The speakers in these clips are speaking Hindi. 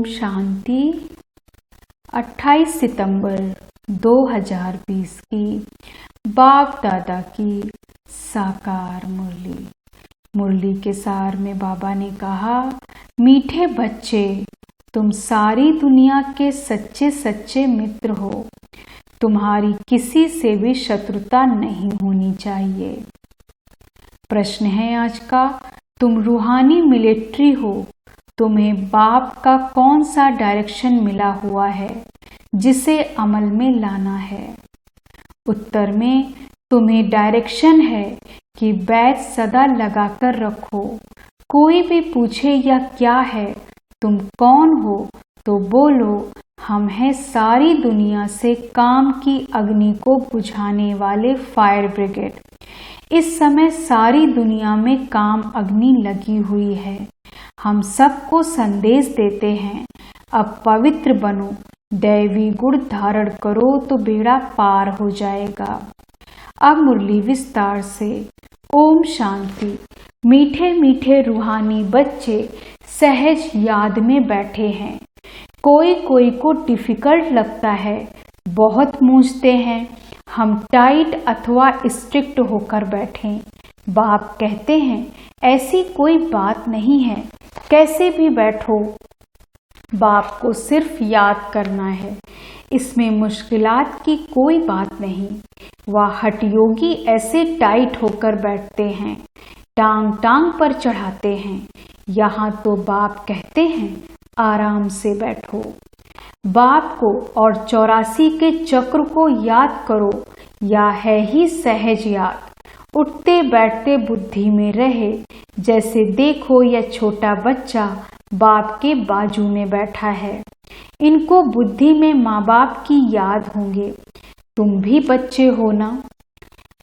शांति। 28 सितंबर 2020 की बाप दादा की साकार मुरली। मुरली के सार में बाबा ने कहा, मीठे बच्चे, तुम सारी दुनिया के सच्चे सच्चे मित्र हो। तुम्हारी किसी से भी शत्रुता नहीं होनी चाहिए। प्रश्न है आज का, तुम रूहानी मिलिट्री हो, तुम्हें बाप का कौन सा डायरेक्शन मिला हुआ है जिसे अमल में लाना है? उत्तर में तुम्हें डायरेक्शन है कि बैच सदा लगाकर रखो। कोई भी पूछे यह क्या है, तुम कौन हो, तो बोलो हम हैं सारी दुनिया से काम की अग्नि को बुझाने वाले फायर ब्रिगेड। इस समय सारी दुनिया में काम अग्नि लगी हुई है। हम सबको संदेश देते हैं, अब पवित्र बनो, दैवी गुण धारण करो तो बेड़ा पार हो जाएगा। अब मुरली विस्तार से। ओम शांति। मीठे मीठे रूहानी बच्चे सहज याद में बैठे हैं। कोई कोई को डिफिकल्ट लगता है, बहुत मूंझते हैं, हम टाइट अथवा स्ट्रिक्ट होकर बैठें। बाप कहते हैं ऐसी कोई बात नहीं है, कैसे भी बैठो, बाप को सिर्फ याद करना है। इसमें मुश्किलात की कोई बात नहीं। वह हठयोगी ऐसे टाइट होकर बैठते हैं, टांग टांग पर चढ़ाते हैं। यहाँ तो बाप कहते हैं आराम से बैठो। बाप को और 84 के चक्र को याद करो, या है ही सहज याद। उठते बैठते बुद्धि में रहे, जैसे देखो यह छोटा बच्चा बाप के बाजू में बैठा है। इनको बुद्धि में माँ बाप की याद होंगे। तुम भी बच्चे हो ना।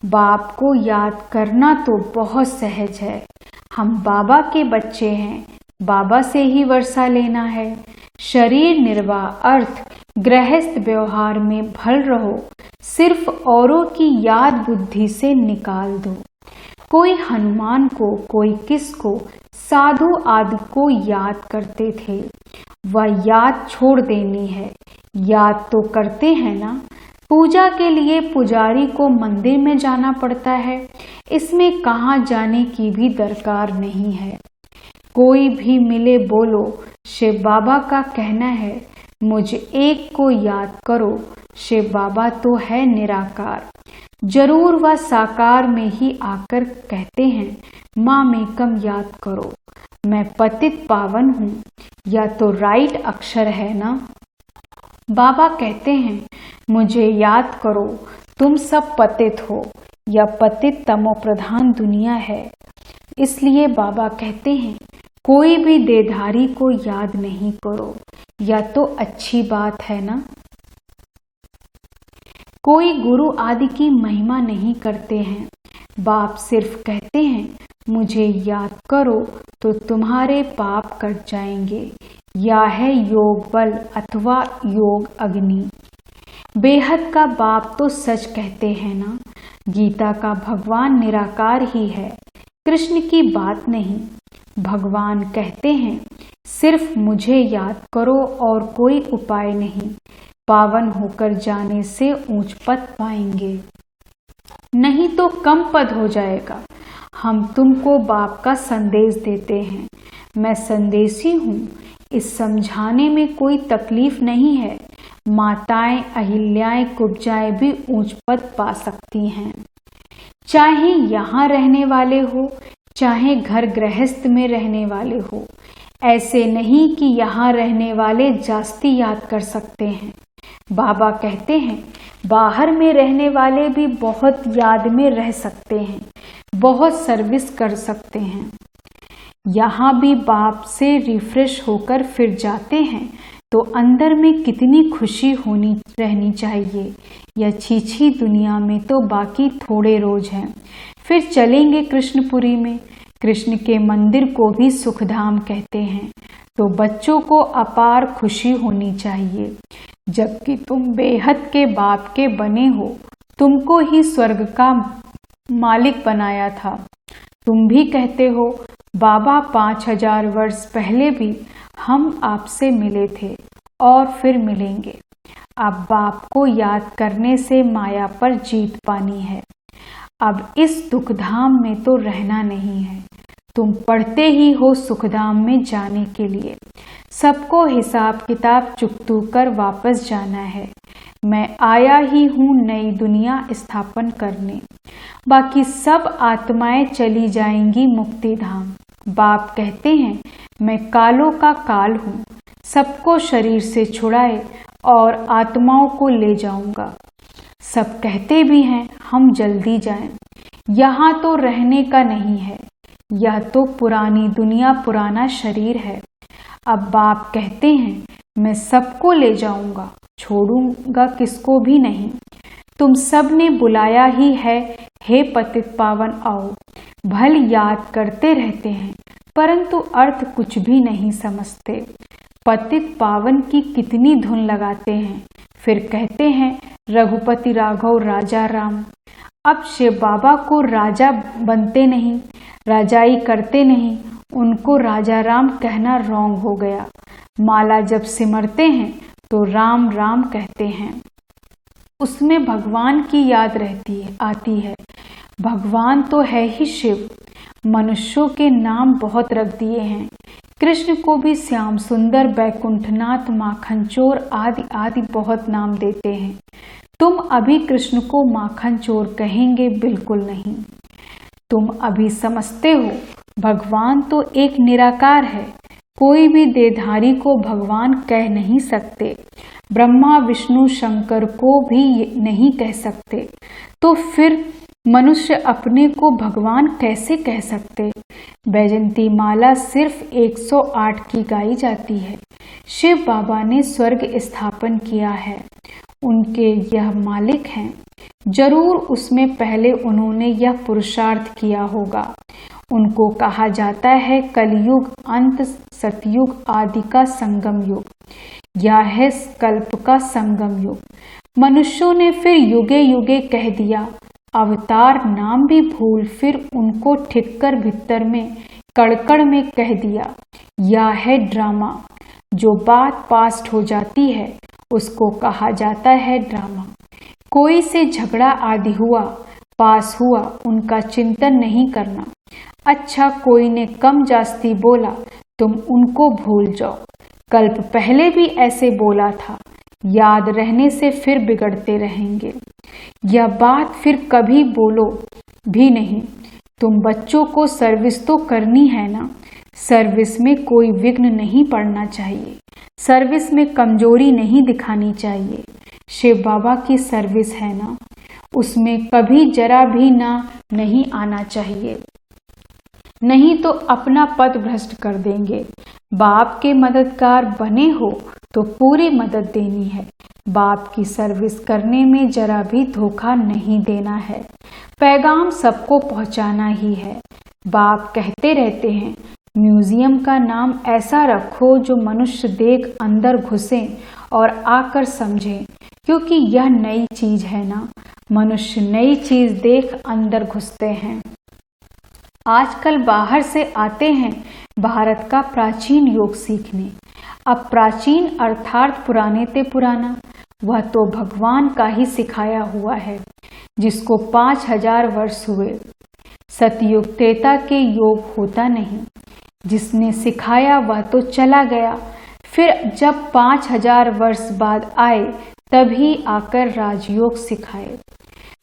बाप को याद करना तो बहुत सहज है। हम बाबा के बच्चे हैं, बाबा से ही वर्षा लेना है। शरीर निर्वाह अर्थ गृहस्थ व्यवहार में भल रहो, सिर्फ औरों की याद बुद्धि से निकाल दो। कोई हनुमान को, कोई किसको, साधु आदि को याद करते थे, वह याद छोड़ देनी है। याद तो करते हैं ना। पूजा के लिए पुजारी को मंदिर में जाना पड़ता है, इसमें कहाँ जाने की भी दरकार नहीं है। कोई भी मिले बोलो, शिव बाबा का कहना है मुझे एक को याद करो। शिव बाबा तो है निराकार, जरूर वह साकार में ही आकर कहते हैं माँ में कम याद करो। मैं पतित पावन हूँ, या तो राइट अक्षर है ना। बाबा कहते हैं मुझे याद करो, तुम सब पतित हो, या पतित तमो प्रधान दुनिया है। इसलिए बाबा कहते हैं कोई भी देहधारी को याद नहीं करो, या तो अच्छी बात है ना। कोई गुरु आदि की महिमा नहीं करते हैं। बाप सिर्फ कहते हैं मुझे याद करो तो तुम्हारे पाप कट जाएंगे। या है योग बल अथवा योग अग्नि। बेहद का बाप तो सच कहते हैं ना। गीता का भगवान निराकार ही है, कृष्ण की बात नहीं। भगवान कहते हैं सिर्फ मुझे याद करो और कोई उपाय नहीं। पावन होकर जाने से ऊंच पद पाएंगे, नहीं तो कम पद हो जाएगा। हम तुमको बाप का संदेश देते हैं। मैं संदेशी हूँ, इस समझाने में कोई तकलीफ नहीं है। माताएं अहिल्याएं कुब्जाएं भी ऊंच पद पा सकती हैं। चाहे यहाँ रहने वाले हो, चाहे घर गृहस्थ में रहने वाले हो। ऐसे नहीं कि यहाँ रहने वाले जास्ती याद कर सकते हैं। बाबा कहते हैं बाहर में रहने वाले भी बहुत याद में रह सकते हैं, बहुत सर्विस कर सकते हैं। यहाँ भी बाप से रिफ्रेश होकर फिर जाते हैं, तो अंदर में कितनी खुशी होनी रहनी चाहिए। यह छीछी दुनिया में तो बाकी थोड़े रोज हैं, फिर चलेंगे कृष्णपुरी में। कृष्ण के मंदिर को भी सुखधाम कहते हैं, तो बच्चों को अपार खुशी होनी चाहिए। जबकि तुम बेहद के बाप के बने हो, तुमको ही स्वर्ग का मालिक बनाया था। तुम भी कहते हो बाबा 5000 वर्ष पहले भी हम आपसे मिले थे और फिर मिलेंगे। अब बाप को याद करने से माया पर जीत पानी है। अब इस दुखधाम में तो रहना नहीं है। तुम पढ़ते ही हो सुखधाम में जाने के लिए। सबको हिसाब किताब चुकतू कर वापस जाना है। मैं आया ही हूँ नई दुनिया स्थापन करने। बाकी सब आत्माएं चली जाएंगी मुक्ति धाम। बाप कहते हैं मैं कालों का काल हूँ, सबको शरीर से छुड़ाए और आत्माओं को ले जाऊंगा। सब कहते भी हैं हम जल्दी जाएं, यहाँ तो रहने का नहीं है, यह तो पुरानी दुनिया पुराना शरीर है। अब बाप कहते हैं मैं सबको ले जाऊंगा, छोड़ूंगा किसको भी नहीं। तुम सब ने बुलाया ही है, हे पतित पावन आओ। भल याद करते रहते हैं परंतु अर्थ कुछ भी नहीं समझते। पतित पावन की कितनी धुन लगाते हैं, फिर कहते हैं रघुपति राघव राजा राम। अब शिव बाबा को राजा बनते नहीं, राजाई करते नहीं, उनको राजा राम कहना रॉन्ग हो गया। माला जब सिमरते हैं तो राम राम कहते हैं, उसमें भगवान की याद आती है। भगवान तो है ही शिव। मनुष्यों के नाम बहुत रख दिए हैं। कृष्ण को भी श्याम सुंदर, बैकुंठनाथ, माखन चोर आदि आदि बहुत नाम देते हैं। तुम अभी कृष्ण को माखन चोर कहेंगे बिल्कुल नहीं। तुम अभी समझते हो भगवान तो एक निराकार है, कोई भी देहधारी को भगवान कह नहीं सकते। ब्रह्मा विष्णु शंकर को भी नहीं कह सकते, तो फिर मनुष्य अपने को भगवान कैसे कह सकते। बैजंती माला सिर्फ 108 की गाई जाती है। शिव बाबा ने स्वर्ग स्थापन किया है, उनके यह मालिक हैं। जरूर उसमें पहले उन्होंने यह पुरुषार्थ किया होगा। उनको कहा जाता है कलयुग, अंत, सतयुग आदि का संगम युग। यह है कल्प का संगम युग। मनुष्यों ने फिर युगे युगे कह दिया, अवतार नाम भी भूल फिर उनको ठिक्कर भीतर में कड़कड़ में कह दिया। यह है ड्रामा। जो बात पास्ट हो जाती है उसको कहा जाता है ड्रामा। कोई से झगड़ा आदि हुआ, पास हुआ, उनका चिंतन नहीं करना। अच्छा कोई ने कम जास्ती बोला, तुम उनको भूल जाओ। कल्प पहले भी ऐसे बोला था, याद रहने से फिर बिगड़ते रहेंगे। यह बात फिर कभी बोलो भी नहीं। तुम बच्चों को सर्विस तो करनी है ना। सर्विस में कोई विघ्न नहीं पड़ना चाहिए, सर्विस में कमजोरी नहीं दिखानी चाहिए। शिव बाबा की सर्विस है ना, उसमें कभी जरा भी ना नहीं आना चाहिए, नहीं तो अपना पद भ्रष्ट कर देंगे। बाप के मददगार बने हो तो पूरी मदद देनी है। बाप की सर्विस करने में जरा भी धोखा नहीं देना है। पैगाम सबको पहुंचाना ही है। बाप कहते रहते हैं म्यूजियम का नाम ऐसा रखो जो मनुष्य देख अंदर घुसे और आकर समझे, क्योंकि यह नई चीज है ना। मनुष्य नई चीज देख अंदर घुसते हैं। आजकल बाहर से आते हैं भारत का प्राचीन योग सीखने। अब प्राचीन अर्थात पुराने ते पुराना, वह तो भगवान का ही सिखाया हुआ है, जिसको 5000 वर्ष हुए। सतयुग त्रेता के योग होता नहीं। जिसने सिखाया वह तो चला गया, फिर जब 5000 वर्ष बाद आए तभी आकर राजयोग सिखाए।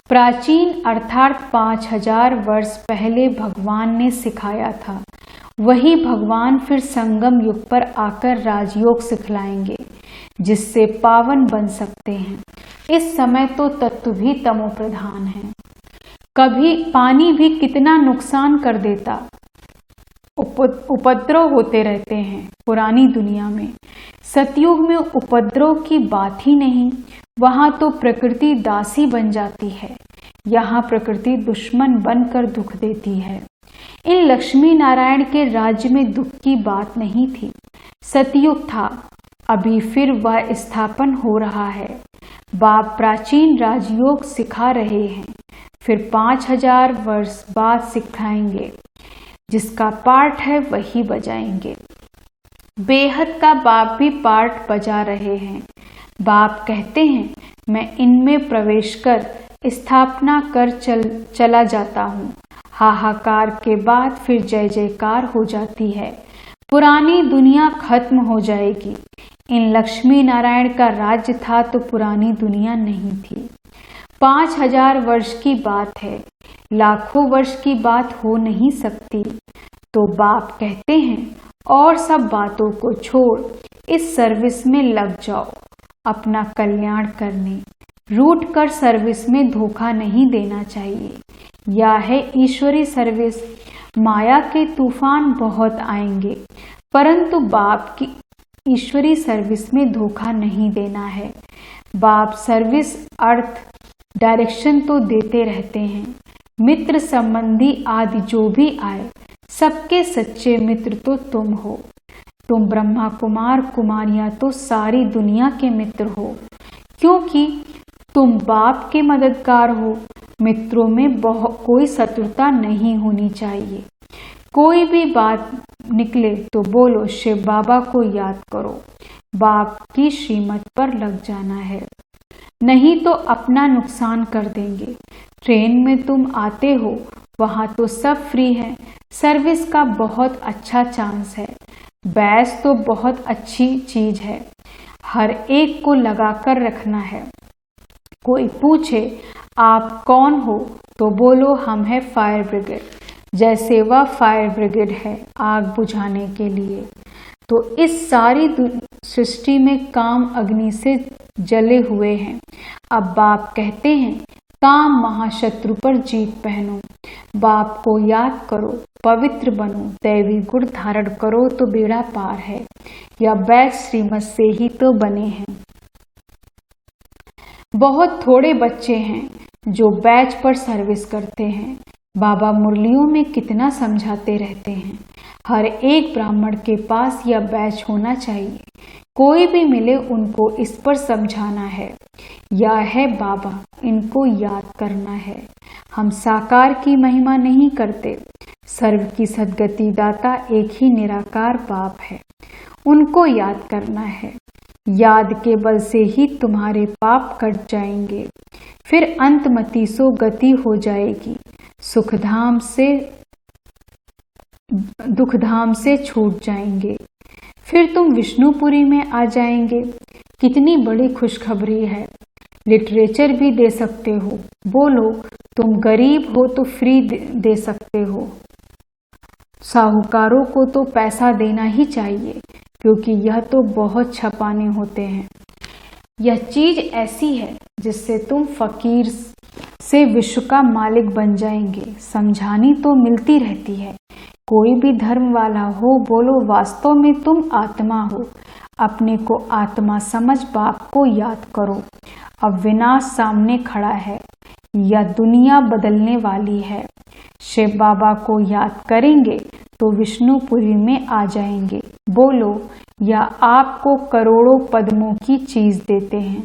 प्राचीन अर्थात 5000 वर्ष पहले भगवान ने सिखाया था, वही भगवान फिर संगम युग पर आकर राजयोग सिखलाएंगे, जिससे पावन बन सकते हैं। इस समय तो तत्व भी तमो प्रधान है। कभी पानी भी कितना नुकसान कर देता। उपद्रव होते रहते हैं पुरानी दुनिया में। सतयुग में उपद्रव की बात ही नहीं, वहां तो प्रकृति दासी बन जाती है। यहाँ प्रकृति दुश्मन बनकर दुख देती है। इन लक्ष्मी नारायण के राज्य में दुख की बात नहीं थी। सतयुग था, अभी फिर वह स्थापन हो रहा है। बाप प्राचीन राजयोग सिखा रहे हैं, फिर 5000 वर्ष बाद सिखाएंगे। जिसका पाठ है वही बजाएंगे। बेहद का बाप भी पार्ट बजा रहे हैं। बाप कहते हैं मैं इनमें प्रवेश कर स्थापना कर चला जाता हूँ। हाहाकार के बाद फिर जय जयकार हो जाती है। पुरानी दुनिया खत्म हो जाएगी। इन लक्ष्मी नारायण का राज्य था तो पुरानी दुनिया नहीं थी। 5000 वर्ष की बात है, लाखों वर्ष की बात हो नहीं सकती। तो बाप कहते हैं और सब बातों को छोड़ इस सर्विस में लग जाओ, अपना कल्याण करने। रूठ कर सर्विस में धोखा नहीं देना चाहिए। यह है ईश्वरी सर्विस। माया के तूफान बहुत आएंगे, परंतु बाप की ईश्वरी सर्विस में धोखा नहीं देना है। बाप सर्विस अर्थ डायरेक्शन तो देते रहते हैं। मित्र संबंधी आदि जो भी आए, सबके सच्चे मित्र तो तुम हो। तुम ब्रह्मा कुमार कुमारियां तो सारी दुनिया के मित्र हो, क्योंकि तुम बाप के मददगार हो। मित्रों में कोई शत्रुता नहीं होनी चाहिए। कोई भी बात निकले तो बोलो शिव बाबा को याद करो, बाप की श्रीमत पर लग जाना है, नहीं तो अपना नुकसान कर देंगे। ट्रेन में तुम आते हो, वहां तो सब फ्री है। सर्विस का बहुत अच्छा चांस है। बैच तो बहुत अच्छी चीज है, हर एक को लगा कर रखना है। कोई पूछे आप कौन हो तो बोलो हम है फायर ब्रिगेड। जैसे वह फायर ब्रिगेड है आग बुझाने के लिए, तो इस सारी सृष्टि में काम अग्नि से जले हुए हैं। अब बाप कहते हैं काम महाशत्रु पर जीत पहनो। बाप को याद करो, पवित्र बनो, दैवी गुण धारण करो तो बेड़ा पार है। या बैच श्रीमत से ही तो बने हैं। बहुत थोड़े बच्चे हैं जो बैच पर सर्विस करते हैं। बाबा मुरलियों में कितना समझाते रहते हैं। हर एक ब्राह्मण के पास यह बैच होना चाहिए। कोई भी मिले उनको इस पर समझाना है। यह है बाबा, इनको याद करना है। हम साकार की महिमा नहीं करते। सर्व की सद्गति दाता एक ही निराकार बाप है, उनको याद करना है। याद के बल से ही तुम्हारे पाप कट जाएंगे, फिर अंतमति सो गति हो जाएगी। सुखधाम से दुखधाम से छूट जाएंगे, फिर तुम विष्णुपुरी में आ जाएंगे। कितनी बड़ी खुशखबरी है। लिटरेचर भी दे सकते हो। बोलो तुम गरीब हो तो फ्री दे सकते हो। साहूकारों को तो पैसा देना ही चाहिए, क्योंकि यह तो बहुत छपाने होते हैं। यह चीज ऐसी है जिससे तुम फकीर से विश्व का मालिक बन जाएंगे। समझानी तो मिलती रहती है। कोई भी धर्म वाला हो, बोलो वास्तव में तुम आत्मा हो। अपने को आत्मा समझ बाप को याद करो। अब विनाश सामने खड़ा है। यह दुनिया बदलने वाली है। शिव बाबा को याद करेंगे तो विष्णुपुरी में आ जाएंगे। बोलो या आपको करोड़ों पद्मों की चीज देते हैं।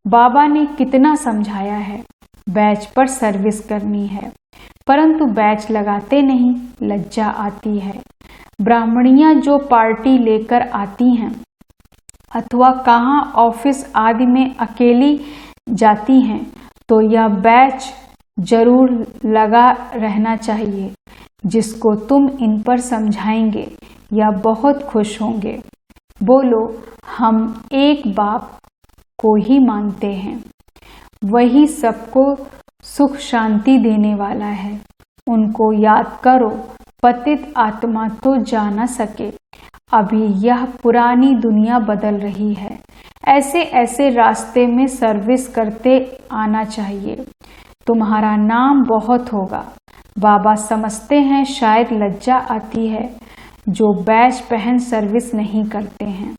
बाबा ने कितना समझाया है, बैच पर सर्विस करनी है, परंतु बैच लगाते नहीं, लज्जा आती है। ब्राह्मणियां जो पार्टी लेकर आती हैं अथवा कहाँ ऑफिस आदि में अकेली जाती हैं, तो यह बैच जरूर लगा रहना चाहिए। जिसको तुम इन पर समझाएंगे या बहुत खुश होंगे। बोलो हम एक बाप को ही मानते हैं, वही सबको सुख शांति देने वाला है। उनको याद करो। पतित आत्मा तो जा न सके। अभी यह पुरानी दुनिया बदल रही है। ऐसे ऐसे रास्ते में सर्विस करते आना चाहिए। तुम्हारा नाम बहुत होगा। बाबा समझते हैं शायद लज्जा आती है जो बैच पहन सर्विस नहीं करते हैं।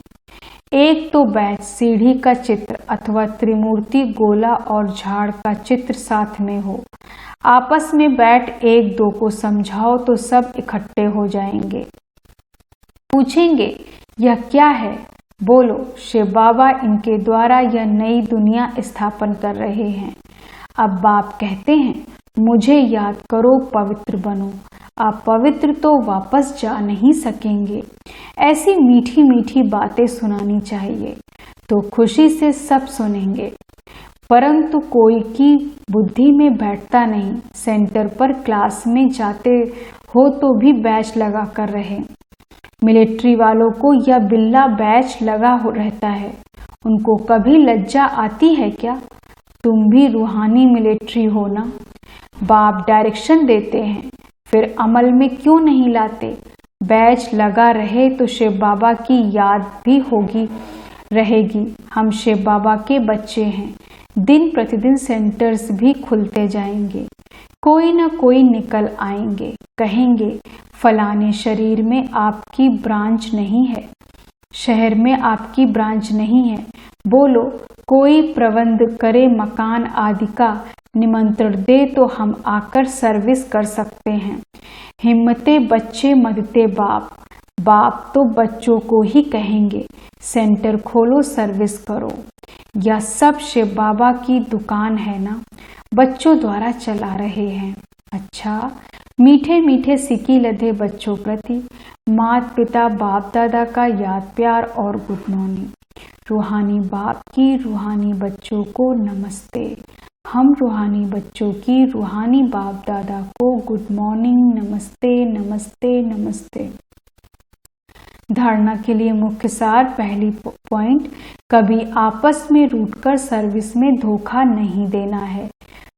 एक तो बैच सीढ़ी का चित्र अथवा त्रिमूर्ति गोला और झाड़ का चित्र साथ में हो। आपस में बैठ एक दो को समझाओ तो सब इकट्ठे हो जाएंगे। पूछेंगे यह क्या है? बोलो शिव बाबा इनके द्वारा यह नई दुनिया स्थापन कर रहे हैं। अब बाप कहते हैं मुझे याद करो, पवित्र बनो, आप पवित्र तो वापस जा नहीं सकेंगे। ऐसी मीठी मीठी बातें सुनानी चाहिए तो खुशी से सब सुनेंगे, परंतु कोई की बुद्धि में बैठता नहीं। सेंटर पर क्लास में जाते हो तो भी बैच लगा कर रहे। मिलिट्री वालों को यह बिल्ला बैच लगा रहता है, उनको कभी लज्जा आती है क्या? तुम भी रूहानी मिलिट्री हो ना। बाप डायरेक्शन देते हैं, फिर अमल में क्यों नहीं लाते? बैच लगा रहे तो शिव बाबा की याद भी होगी रहेगी। हम शिव बाबा के बच्चे हैं। दिन प्रतिदिन सेंटर्स भी खुलते जाएंगे, कोई न कोई निकल आएंगे, कहेंगे फलाने शरीर में आपकी ब्रांच नहीं है, शहर में आपकी ब्रांच नहीं है। बोलो कोई प्रबंध करे मकान आदि का, निमंत्रण दे तो हम आकर सर्विस कर सकते हैं। हिम्मते बच्चे मदते बाप, बाप तो बच्चों को ही कहेंगे सेंटर खोलो सर्विस करो। यह सब शिव बाबा की दुकान है ना, बच्चों द्वारा चला रहे हैं। अच्छा, मीठे मीठे सिक्की लदे बच्चों प्रति माता पिता बाप दादा का याद प्यार और गुड मॉर्निंग। रूहानी बाप की रूहानी बच्चों को नमस्ते। हम रूहानी बच्चों की रूहानी बाप दादा को गुड मॉर्निंग, नमस्ते नमस्ते नमस्ते। धारणा के लिए मुख्य सार। पहली पॉइंट, कभी आपस में रूठकर सर्विस में धोखा नहीं देना है,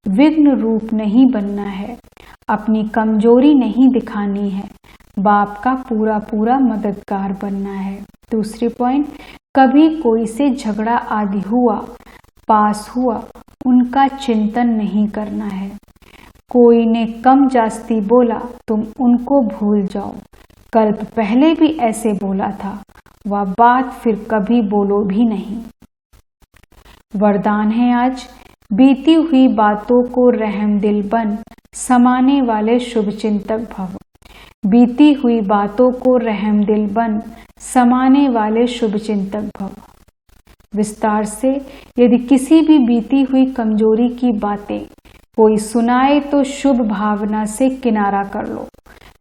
विघ्न रूप नहीं बनना है, अपनी कमजोरी नहीं दिखानी है, बाप का पूरा पूरा मददगार बनना है। दूसरी पॉइंट, कभी कोई से झगड़ा आदि हुआ, पास हुआ, उनका चिंतन नहीं करना है। कोई ने कम जास्ती बोला, तुम उनको भूल जाओ, कल्प पहले भी ऐसे बोला था, वह बात फिर कभी बोलो भी नहीं। वरदान है आज, बीती हुई बातों को रहमदिल बन समाने वाले शुभ चिंतक भव। बीती हुई बातों को रहमदिल बन समाने वाले शुभ चिंतक भव। विस्तार से, यदि किसी भी बीती हुई कमजोरी की बातें कोई सुनाए तो शुभ भावना से किनारा कर लो।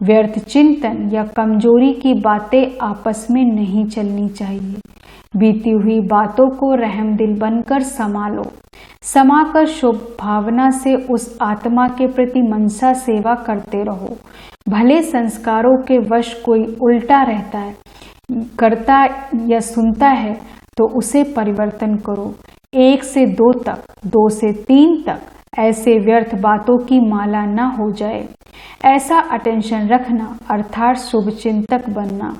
व्यर्थ चिंतन या कमजोरी की बातें आपस में नहीं चलनी चाहिए। बीती हुई बातों को रहमदिल बनकर संभालो, समाकर शुभ भावना से उस आत्मा के प्रति मनसा सेवा करते रहो। भले संस्कारों के वश कोई उल्टा रहता है, करता या सुनता है तो उसे परिवर्तन करो। 1 से 2 तक, 2 से 3 तक ऐसे व्यर्थ बातों की माला न हो जाए, ऐसा अटेंशन रखना अर्थात शुभ चिंतक बनना।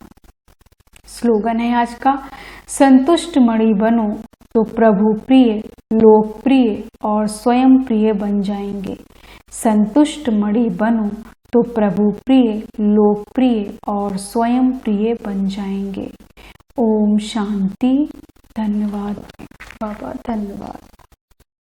स्लोगन है आज का, संतुष्ट मणि बनो तो प्रभु प्रिय, लोकप्रिय और स्वयं प्रिय बन जाएंगे। संतुष्ट मणि बनो तो प्रभु प्रिय, लोकप्रिय और स्वयं प्रिय बन जाएंगे। ओम शांति। धन्यवाद बाबा, धन्यवाद।